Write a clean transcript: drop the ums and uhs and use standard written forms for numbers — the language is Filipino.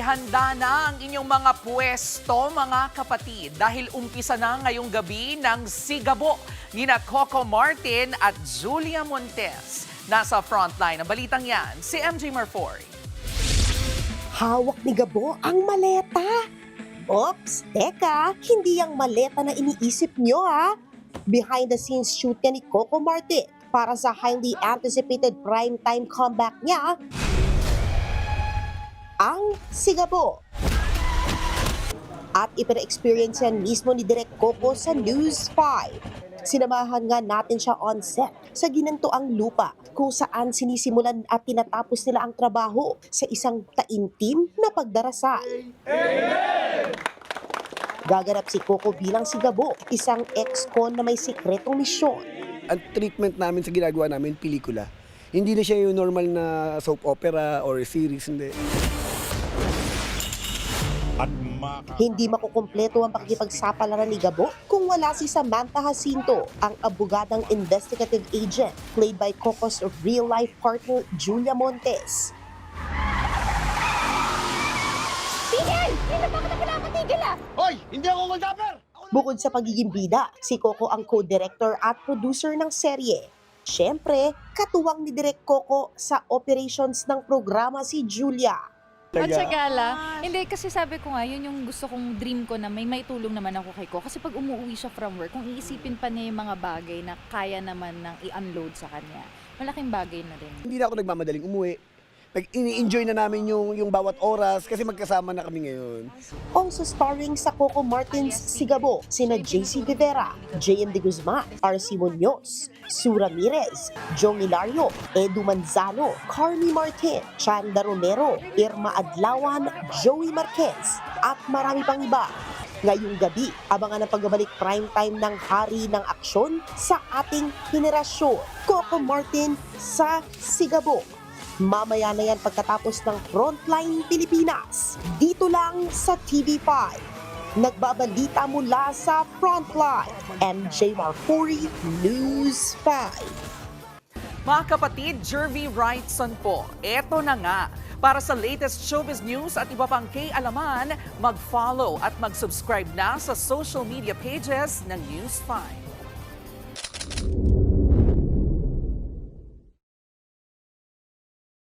Ihanda na ang inyong mga pwesto, mga kapatid, dahil umpisa na ngayong gabi ng Sigabo nina Coco Martin at Julia Montes. Nasa frontline ng balitang yan, si MJ Marfori. Hawak ni Gabo ang maleta. Ops, teka, hindi yung maleta na iniisip nyo ha. Behind the scenes shoot niya ni Coco Martin para sa highly anticipated primetime comeback niya, ang Sigabo. At ipina-experience yan mismo ni Direk Coco sa News 5. Sinamahan nga natin siya on set sa ginantoang lupa kung saan sinisimulan at tinatapos nila ang trabaho sa isang taimtim na pagdarasal. Gaganap si Coco bilang Sigabo, isang ex-con na may sikretong misyon. Ang treatment namin sa ginagawa namin, pelikula. Hindi na siya yung normal na soap opera or series, hindi. Hindi makukumpleto ang pakikipagsapalaran ni Gabo kung wala si Samantha Jacinto, ang abogadang investigative agent played by Coco's real-life partner Julia Montes. Tigil! Hindi pa kita pinapatigil ah! Hoy! Hindi ako goldapper! Bukod sa pagiging bida, si Coco ang co-director at producer ng serye. Siyempre, katuwang ni Direk Coco sa operations ng programa si Julia. Matsagala. Hindi, kasi sabi ko nga, yun yung gusto kong dream ko na may maitulong naman ako kay ko. Kasi pag umuwi siya from work, kung iisipin pa niya yung mga bagay na kaya naman nang i-unload sa kanya, malaking bagay na rin. Hindi na ako nagmamadaling umuwi. Ini-enjoy na namin yung bawat oras kasi magkasama na kami ngayon. Also starring sa Coco Martin's Sigabo, sina JC Rivera, JM De Guzman, RC Munoz, Sue Ramirez, Jong Hilario, Edu Manzano, Carmi Martin, Chanda Romero, Irma Adlawan, Joey Marquez, at marami pang iba. Ngayong gabi, abangan ang pagbabalik primetime ng hari ng aksyon sa ating henerasyon. Coco Martin sa Sigabo. Mamaya na yan pagkatapos ng Frontline Pilipinas. Dito lang sa TV5. Nagbabalita mula sa Frontline. MJ Marfori, News 5. Mga kapatid, Jervy Wrightson po. Eto na nga. Para sa latest showbiz news at iba pang kay-alaman, mag-follow at mag-subscribe na sa social media pages ng News 5.